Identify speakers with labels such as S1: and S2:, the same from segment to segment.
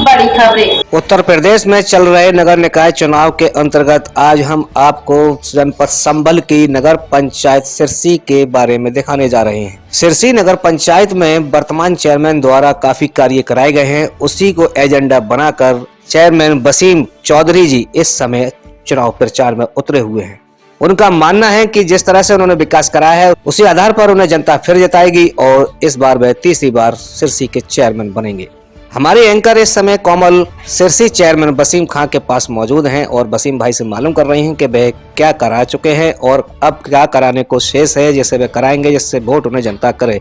S1: बड़ी खबरें।
S2: उत्तर प्रदेश में चल रहे नगर निकाय चुनाव के अंतर्गत आज हम आपको जनपद संभल की नगर पंचायत सिरसी के बारे में दिखाने जा रहे हैं। सिरसी नगर पंचायत में वर्तमान चेयरमैन द्वारा काफी कार्य कराए गए हैं। उसी को एजेंडा बनाकर चेयरमैन वसीम चौधरी जी इस समय चुनाव प्रचार में उतरे हुए हैं। उनका मानना है कि जिस तरह से उन्होंने विकास कराया है उसी आधार पर उन्हें जनता फिर जिताएगी और इस बार वह तीसरी बार सिरसी के चेयरमैन बनेंगे। हमारे एंकर इस समय कोमल सिरसी चेयरमैन वसीम खां के पास मौजूद हैं और वसीम भाई से मालूम कर रहे हैं कि वह क्या करा चुके हैं और अब क्या कराने को शेष है जिसे वे कराएंगे, जिससे वोट उन्हें जनता करे।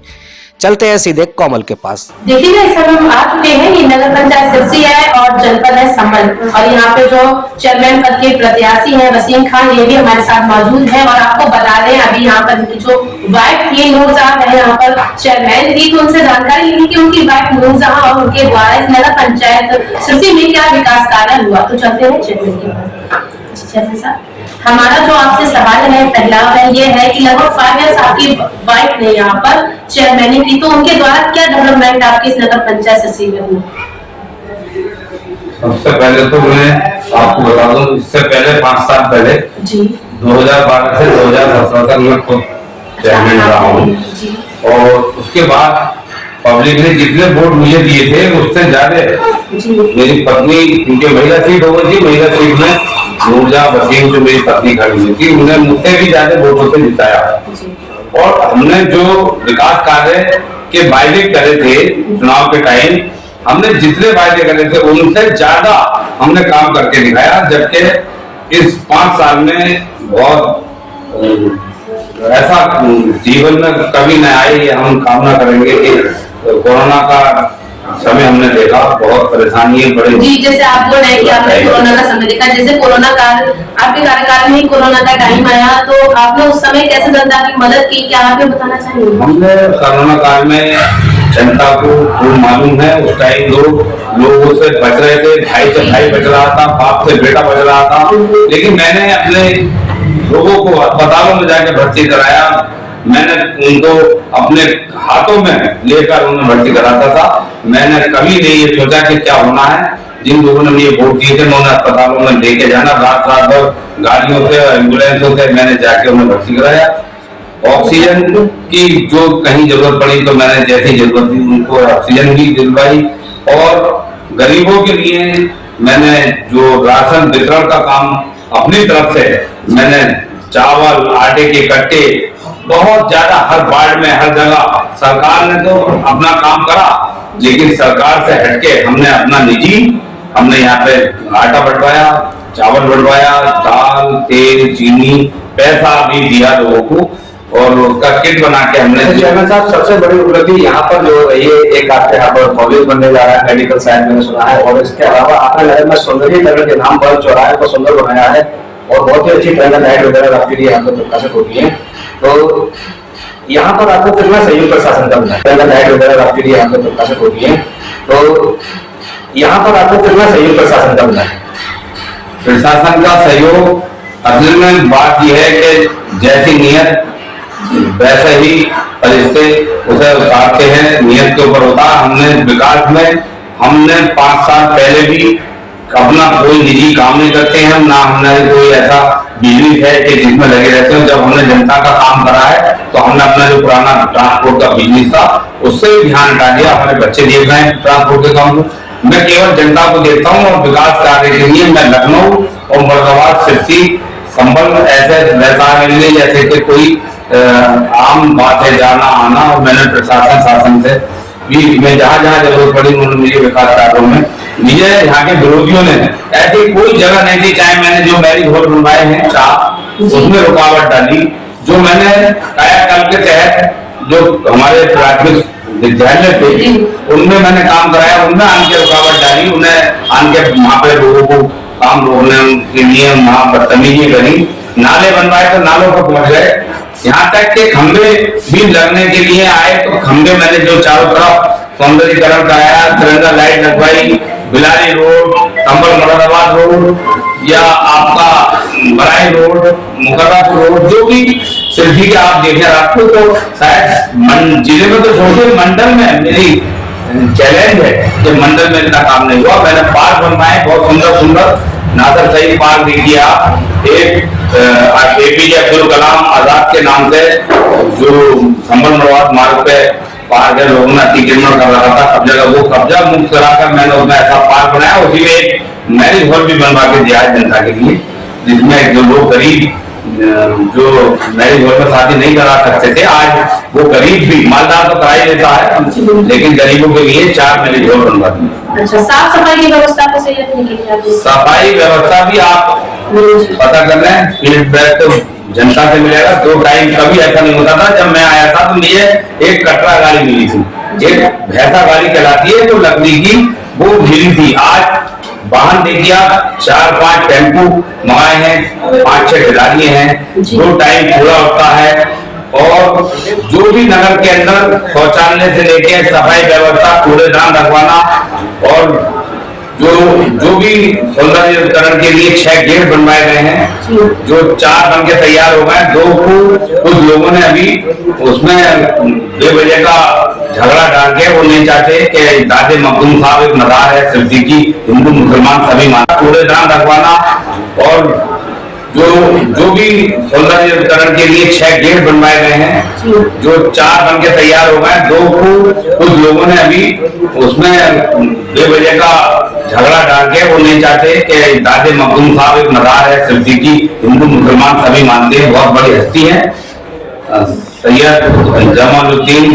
S2: चलते हैं सीधे कोमल के पास।
S1: देखिए इस समय हम आ चुके हैं। ये नगर पंचायत सिरसी है और जनपद है संभल और यहाँ पे जो चेयरमैन पद के प्रत्याशी हैं वसीम खान, ये भी हमारे साथ मौजूद हैं। और आपको बता दें अभी यहाँ पर उनकी जो वाइफ थी नूरजहां है यहाँ पर चेयरमैन थी, तो उनसे जानकारी ली कि उनकी वाइफ नूरजहां और उनके द्वारा इस नगर पंचायत सिरसी में क्या विकास कार्य हुआ। तो चलते हैं चेयरमैन के पास। चेयरमैन साहब, हमारा जो आपसे सवाल है पहला ये है कि लगभग 5 इयर्स आपकी वाइफ ने यहाँ पर चेयरमैन की, तो उनके द्वारा क्या डेवलपमेंट आपकी इस नगर पंचायत सिरसी में हुई?
S3: सबसे पहले तो मैं आपको बता दूं, इससे पहले 5 साल पहले जी 2012 से 2017 तक मैं खुद चेयरमैन रहा हूँ और उसके बाद पब्लिक ने जितने वोट मुझे दिए थे उससे ज्यादा मेरी पत्नी, क्योंकि महिला सीट हो गई थी, महिला सीट में नूरजहां वसीम जो मेरी पत्नी खड़ी हुई थी, उन्हें मुझसे भी ज्यादा वोटों से जिताया। और हमने जो विकास कार्य के वायदे करे थे चुनाव के टाइम, हमने जितने वायदे करे थे उनसे ज्यादा हमने काम करके दिखाया। जबकि इस 5 साल में बहुत ऐसा जीवन में कभी न आए, हम कामना करेंगे कि कोरोना का समय हमने देखा, बहुत परेशानियां बड़ी। जी, जैसे आप बोल रहे हैं कि आपने कोरोना का समय देखा, जैसे कोरोना काल आपके कार्यकाल में ही कोरोना का टाइम आया, तो आपने उस समय कैसे जनता की मदद की, क्या आप बताना चाहेंगे? हमने कोरोना काल में जनता को खूब मालूम है, उस टाइम लोगों से बच रहे थे, भाई से भाई बच रहा था, बाप से बेटा बच रहा था, लेकिन मैंने अपने लोगों को अस्पतालों में जाकर भर्ती कराया। मैंने उनको अपने हाथों में लेकर उन्हें भर्ती कराता था। मैंने कभी नहीं ये सोचा कि क्या होना है। जिन लोगों ने मुझे वोट दिए थे उन्होंने अस्पतालों में लेके जाना, रात भर गाड़ियों से, एम्बुलेंसों से मैंने जाके उन्हें भर्ती कराया। ऑक्सीजन की जो कहीं जरूरत पड़ी तो मैंने जैसी जरूरत थी उनको ऑक्सीजन भी दिलवाई। और गरीबों के लिए मैंने जो राशन वितरण का काम अपनी तरफ से मैंने चावल, आटे के कट्टे बहुत ज्यादा हर वार्ड में, हर जगह सरकार ने तो अपना काम करा, लेकिन सरकार से हटके हमने अपना निजी, हमने यहाँ पे आटा बंटवाया, चावल बंटवाया, दाल, तेल, चीनी, पैसा भी दिया लोगों को और उसका किट बना के हमने। चेयरमैन साहब, सबसे बड़ी उपलब्धि यहाँ पर जो ये एक आपके यहाँ पर कॉलेज बनने जा रहा है, मेडिकल साइंस मैंने सुना है, और इसके अलावा आपने नगर में सौंदर्यीकरण के नाम पर चौराहे को सुंदर बनाया है और बहुत ही अच्छी ट्रेन लाइट वगैरह आपके लिए यहाँ पर प्रकाशित होती है। तो यहाँ पर आपको कितना सहयोग प्रशासन का मिला है? ट्रेन लाइट वगैरह आपके लिए यहाँ पर प्रकाशित होती है, तो यहाँ पर आपको कितना सहयोग प्रशासन का मिला है? प्रशासन का सहयोग असल में बात यह है कि जैसी नियत वैसे ही फरिश्ते उसे उतारते हैं, नियत के ऊपर होता है। हमने विकास में हमने 5 साल पहले भी अपना कोई निजी काम नहीं करते हैं, ना हमने कोई ऐसा बिजनेस है कि जिसमें लगे रहते हैं। जब हमने जनता का काम करा है तो हमने अपना जो पुराना ट्रांसपोर्ट का बिजनेस था उससे भी ध्यान हटा दिया। हमारे बच्चे देख रहे हैं ट्रांसपोर्ट के काम को, मैं केवल जनता को देखता हूँ और विकास कार्य के लिए मैं लखनऊ और मुरादाबाद, सिरसी, संभल ऐसे रहता मिलने जैसे कि कोई आम बात है जाना आना। और मैंने प्रशासन शासन से भी मैं जहाँ जहाँ जरूरत पड़ी उन्होंने मुझे विकास कार्यों में, मुझे यहाँ के विरोधियों ने ऐसी कोई जगह नहीं थी, चाहे मैंने जो मैरिज हॉल बनवाए हैं 4 उसमें रुकावट डाली। जो मैंने कायाकल्प के तहत जो हमारे प्राथमिक विद्यालय थे उनमें मैंने काम कराया, उनमें आन के रुकावट डाली, उन्हें आन के वहाँ पे लोगों को काम रोकने के लिए वहाँ बदतमीजी करी। नाले बनवाए तो नालों पर पहुंच गए, यहाँ तक के खंबे भी लगने के लिए आए तो खंबे मैंने जो चारों तरफ सौंदर्यीकरण कराया, तिरंगा लाइट लगवाई, बिलारी रोड, संभल मुरादाबाद रोड या आपका बराई रोड, मुकर्रापुर रोड, जो भी सिरसी के आप देखें आपको तो शायद जिले में तो छोटे मंडल में मेरी चैलेंज है कि मंडल में इतना काम नहीं हुआ। मैंने पार्क बनवाए बहुत सुंदर सुंदर, नादर सईद पार्क देखिए आप, एक APJ अब्दुल कलाम आजाद के नाम से जो संभल मरवाद मार्ग पे पार्क है, लोगों ने अतिक्रमण कर रखा था कब्जा का, वो कब्जा मुक्त कराकर मैंने उसमें ऐसा पार्क बनाया। उसी में एक मैरिज हॉल भी बनवा के दिया है जनता के लिए, जिसमें जो लोग गरीब जो मैरिज हॉल में शादी नहीं करा सकते थे, आज वो गरीब भी, मालदार तो करा ही देता है, लेकिन गरीबों के लिए 4 मैरिज हॉल बनवा दिए।
S1: अच्छा, साफ सफाई की व्यवस्था को सही रखने के लिए
S3: सफाई व्यवस्था भी आप पता कर रहे हैं, फीडबैक तो जनता से मिलेगा। 2 टाइम कभी ऐसा नहीं होता था। जब मैं आया था तो मुझे एक कटरा गाड़ी मिली थी, एक भैंसा गाड़ी कहलाती है जो लकड़ी की, वो मिली थी। आज वाहन देखिए आप, 4-5 टेम्पू मंगाए हैं, 5-6 खिलाड़िए हैं, 2 टाइम पूरा होता है। और जो भी नगर के अंदर शौचालय से लेके सफाई व्यवस्था, कूड़ेदान रखवाना, और जो भी सौंदर्यीकरण के लिए 6 गेट बनवाए गए हैं, जो 4 बन के तैयार हो गए। 2 को कुछ लोगों ने अभी उसमें बेवजह का झगड़ा डाल के, वो नहीं चाहते कि दादे मखदूम साहब एक मज़ार है सिर्सी की, हिंदू मुसलमान सभी मानते, कूड़ेदान रखवाना, और जो भी सौंदर्यीकरण के लिए 6 गेट बनवाए गए हैं, जो 4 बन के तैयार हो गए। 2 को कुछ लोगों ने अभी उसमें बेवजह का झगड़ा डाल के, वो नहीं चाहते कि दादे मखदूम साहब एक मज़ार है सिर्सी की, हिंदू मुसलमान सभी मानते हैं, बहुत बड़ी हस्ती है सैयद जमालुद्दीन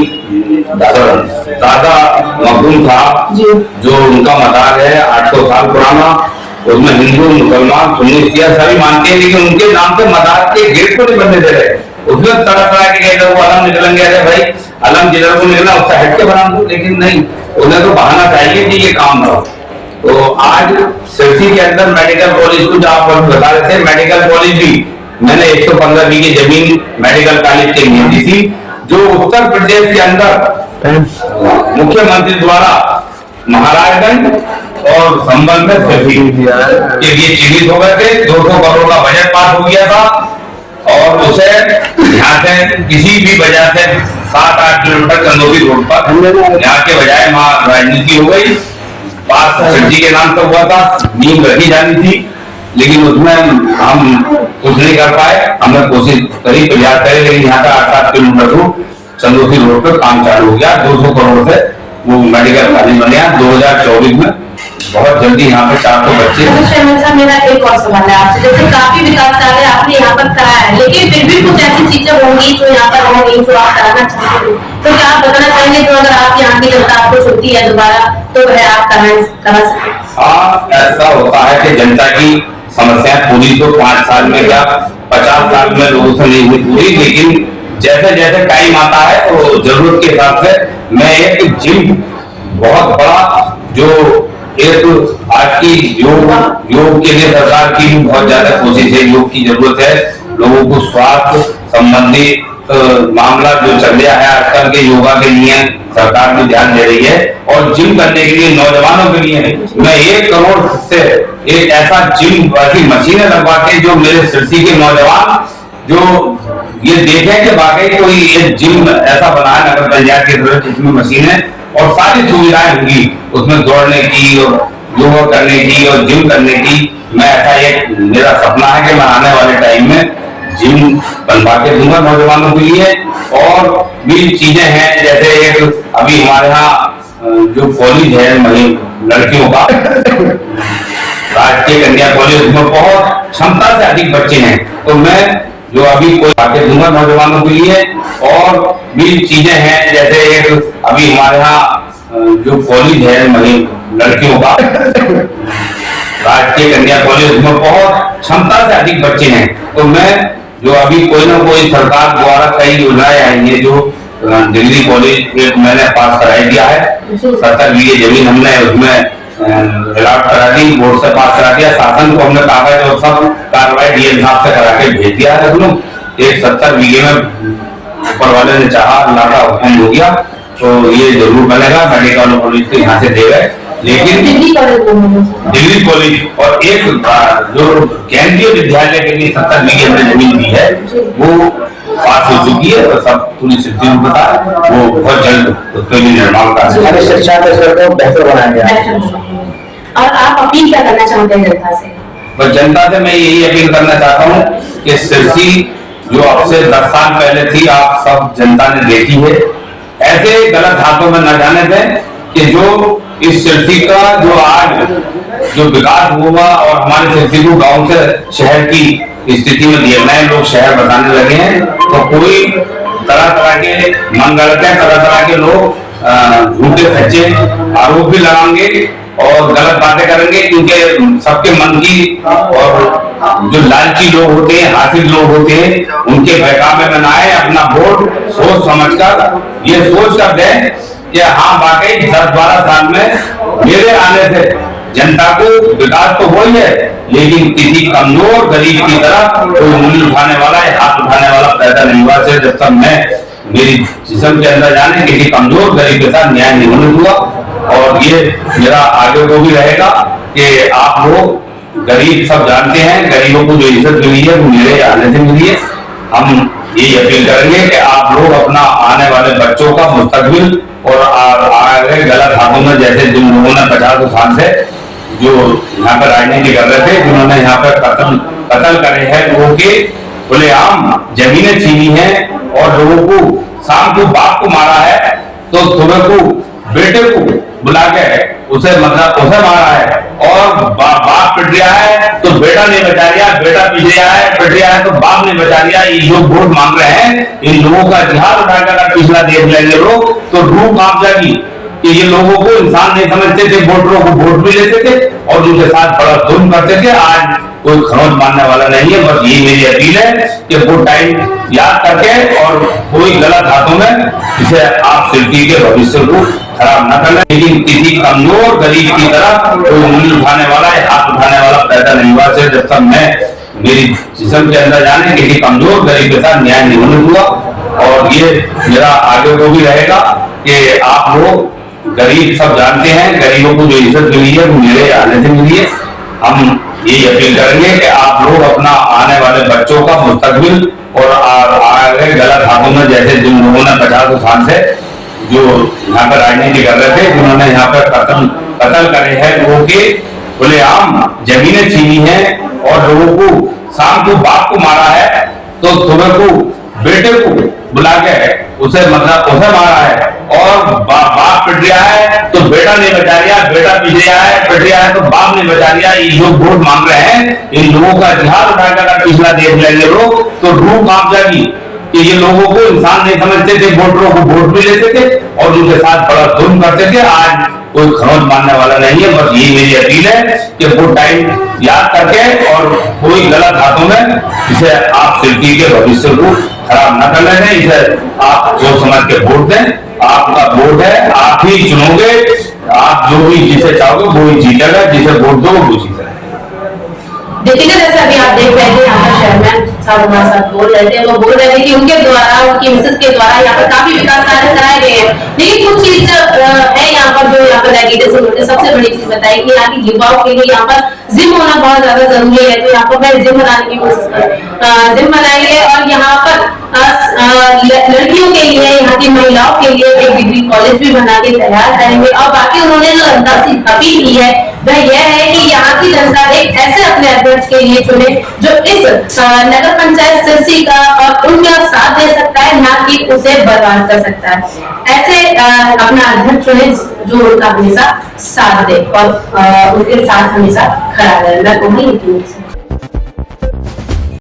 S3: दादा मखदूम साहब, जो उनका मज़ार है 800 साल पुराना, उसमें हिंदू मुसलमान सुन्नी शिया सभी मानते हैं, लेकिन उनके नाम से मज़ार के गेट को नहीं बनने दे रहे। उसमें तरह के कहते वो अलम निकलेंगे, अरे भाई अलम जिधर को निकला उससे हट के बना दो, लेकिन नहीं, उन्हें तो बहाना चाहिए कि ये काम ना हो। तो आज सिरसी के अंदर मेडिकल कॉलेज को, जो आप बता रहे थे, मेडिकल कॉलेज भी मैंने 115 बीघे जमीन मेडिकल कॉलेज के लिए दी थी, जो उत्तर प्रदेश के अंदर मुख्यमंत्री द्वारा महाराजगंज और संबल में सिरसी के लिए चिन्हित हो गए थे। 200 करोड़ का बजट पास हो गया था, और उसे यहाँ से किसी भी वजह से 7-8 किलोमीटर चंदौली रोड पर यहाँ के बजाय वहाँ राजनीति हो गई। पास सिरसी के नाम से हुआ था, नींव रखी जानी थी, लेकिन उसमें हम कुछ नहीं कर पाए। हमने कोशिश करी, प्रयास करे, लेकिन यहाँ का 8-7 किलोमीटर दूर चंदौली रोड पर काम चालू हो गया। 200 करोड़ से वो मेडिकल कॉलेज बने 2024 में। बहुत जल्दी यहाँ पे 400 बच्चे।
S1: मेरा एक और सवाल है आपसे, जैसे काफी विकास कार्य आपने यहाँ पर कराया है, लेकिन फिर भी कुछ ऐसी चीजें होंगी जो यहाँ पर होंगी जो आप कराना चाहते हो, तो क्या आप बताना चाहेंगे जो अगर आप यहाँ की जनता आपको चुनती है दोबारा तो वह आप करा सकते?
S3: हाँ, ऐसा होता है कि जनता की समस्याएं पूरी तो 5 साल में क्या 50 साल में लोगों से नहीं हुई पूरी, लेकिन जैसे जैसे टाइम आता है तो जरूरत के हिसाब से मैं एक जिम बहुत बड़ा, जो एक आज की योग के लिए सरकार की भी बहुत ज्यादा कोशिश है, योग की जरूरत है। लोगों को स्वास्थ्य संबंधी मामला जो चल रहा है आजकल के योगा के लिए सरकार भी ध्यान दे रही है, और जिम करने के लिए नौजवानों के लिए मैं 1 करोड़ से एक ऐसा जिम की मशीनें लगवा के, जो मेरे सिरसी के नौजवान जो ये देखें कि वाकई कोई ये जिम ऐसा बना है नगर पंचायत की तरफ, जिसमें मशीनें और सारी सुविधाएं होंगी, उसमें दौड़ने की और योगा करने की और जिम करने की। मैं ऐसा एक मेरा सपना है कि मैं आने वाले टाइम में जिम बनवा के दूंगा नौजवानों के लिए। और भी चीजें हैं, जैसे एक अभी हमारे यहाँ जो कॉलेज है लड़कियों का राजकीय कन्या कॉलेज, उसमें बहुत क्षमता से अधिक बच्चे हैं, तो मैं जो अभी कोई आगे दूंगा नौजवानों के लिए। और भी चीजें हैं, जैसे एक अभी हमारे यहाँ जो कॉलेज है लड़कियों का राजकीय कन्या कॉलेज, उसमें बहुत क्षमता से अधिक बच्चे हैं, तो मैं जो अभी कोई ना कोई सरकार द्वारा कई योजनाएं आई है, जो डिग्री कॉलेज मैंने पास कराई दिया है, 70 बीघे जमीन हमने उसमें अलॉट करा दी, बोर्ड से पास करा दिया, शासन को हमने कागज और सब कार्रवाई डीएम साहब से करा के भेज दिया है। लोग एक 70 बीघे में ऊपर वाले ने चाहा, अल्लाह का हुक्म हो गया, तो ये जरूर बनेगा। मेडिकल कॉलेज तो यहाँ से दे गए, लेकिन डिग्री कॉलेज और एक जो केंद्रीय विद्यालय के लिए 70 बीघे में जमीन दी है, वो पास हो चुकी है और सब पूरी स्थिति में पता है, वो बहुत जल्द उसके लिए निर्माण का
S2: शिक्षा के स्तर को बेहतर बनाएंगे।
S1: और आप अपील क्या करना चाहते हैं जनता से?
S3: पर जनता से मैं यही अपील करना चाहता हूँ कि सिरसी जो अब से 10 साल पहले थी, आप सब जनता ने देखी है, ऐसे गलत हाथों में न जाने दें कि जो इस सिरसी का जो आज जो विकास हुआ और हमारे सिरसी को गांव से शहर की स्थिति में दिया, नए लोग शहर बताने लगे हैं, तो कोई तरह तरह के मन गलत है, तरह तरह के लोग झूठे सच्चे आरोप भी लगाएंगे और गलत बातें करेंगे, क्योंकि सबके मन की और जो लालची लोग होते हैं, हासिल लोग होते हैं, उनके बहकावे में ना आए, अपना वोट सोच समझकर ये सोच कर दें कि हाँ वाकई 10-12 साल में मेरे आने से जनता को विकास तो हो ही है, लेकिन किसी कमजोर गरीब की तरह कोई उंगली उठाने वाला या हाथ उठाने वाला पैदा नहीं हुआ। जब तक मैं मेरी जिस्म के अंदर जाने किसी कमजोर गरीब के साथ न्याय नहीं होने दूंगा। और ये मेरा आगे को भी रहेगा कि आप लोग गरीब सब जानते हैं, गरीबों को जो इज्जत मिली है वो मेरे आने से मिली है। हम ये अपील करेंगे कि आप लोग अपना आने वाले बच्चों का मुस्तकबिल और आगे गलत हाथों में, जैसे जिन लोगों ने 50 साल से जो यहाँ पर राजनीति कर रहे थे, जिन्होंने यहाँ पर कत्ल करे हैं, लोगों के खुलेआम जमीनें छीनी है और लोगों को शाम को बाप को मारा है तो सुबह को बेटे को बुला के उसे मारा है, और बाप पिट रहा है तो बेटा नहीं बचा रिया, बेटा पिट रहा है तो बाप नहीं बचा रिया। ये जो वोट मांग रहे हैं, इन लोगों का इतिहास उठाकर अगर पिछला देख लेंगे लोग तो रूह कांप जाएगी कि ये लोगों को इंसान नहीं समझते थे, वोटरों को वोट भी लेते थे और उनके साथ बड़ा जुल्म करते थे। आज कोई खरोच मानने वाला नहीं है। बस यही मेरी अपील है कि वो टाइम याद करके और कोई गलत हाथों में इसे आप सिरसी के भविष्य को खराब न कर लें, लेकिन किसी कमजोर गरीब की तरह कोई उंगली उठाने वाला या हाथ उठाने वाला पैदा नहीं हुआ। जब तक मैं मेरी जिस्म के अंदर जाने किसी कमजोर गरीब के साथ न्याय नहीं होने दूंगा। और ये मेरा आगे को भी रहेगा कि आप लोग गरीब सब जानते हैं, गरीबों को जो इज्जत मिली है वो मेरे आने से मिली है। हम ये अपील करेंगे कि आप लोग अपना आने वाले बच्चों का मुस्तकबिल और आगे गलत हाथों में, जैसे जिन लोगों ने 50 साल से जो यहाँ पर राजनीति कर रहे थे, जिन्होंने यहाँ पर कत्ल करे हैं, लोगों के खुलेआम जमीनें छीनी है और लोगों को शाम को बाप को मारा है तो सुबह को बेटे को बुला के उसे मारा है, और बाप पिट रहा है तो बेटा नहीं बचा रिया, बेटा पिट रहा है तो बाप नहीं बचा रिया। ये जो वोट मांग रहे हैं, इन लोगों का इतिहास उठाकर अगर पिछला देख लेंगे लोग तो रूह कांप जाएगी कि ये लोगों को इंसान नहीं समझते थे, वोटरों को वोट भी लेते थे और उनके साथ बड़ा जुल्म करते थे। आज कोई खरोच मानने वाला नहीं है। बस यही मेरी अपील है कि वो टाइम याद करके और कोई गलत हाथों में इसे आप सिरसी के भविष्य को खराब न कर लें। इसे आप सोच समझ के वोट दें। आपका वोट है, आप ही चुनोगे, आप जो भी जिसे चाहोगे वो ही जीतेगा, जिसे वोट दो वो जीतेगा।
S1: देखिए जैसे अभी आप देख रहे थे यहाँ पर चेयरमैन साहब हमारे साथ बोल रहे थे, वो बोल रहे थे कि उनके द्वारा, उनकी मिसेस के द्वारा यहाँ पर काफी विकास कार्य कराए गए हैं, लेकिन कुछ चीज है यहाँ पर जो यहाँ पर नेगेटिव उन्होंने सबसे बड़ी चीज बताई कि यहाँ की युवाओं के लिए यहाँ पर जिम होना बहुत ज्यादा जरूरी है। तो यहाँ पर मैं जिम बनाने की कोशिश करूँ, जिम बनाएंगे और यहाँ पर लड़कियों के लिए, यहाँ की महिलाओं के लिए एक डिग्री कॉलेज भी बना के तैयार करेंगे। और बाकी उन्होंने जो जनता से अपील की है वह यह है कि यहाँ की जनता एक ऐसे अपने अध्यक्ष के लिए चुने जो इस नगर पंचायत सिरसी का और उनका साथ दे सकता है, ना कि उसे बर्बाद कर सकता है। ऐसे अपना अध्यक्ष चुने जो उनका हमेशा साथ दे और उनके साथ हमेशा खड़ा रहे। मैं कहूँगी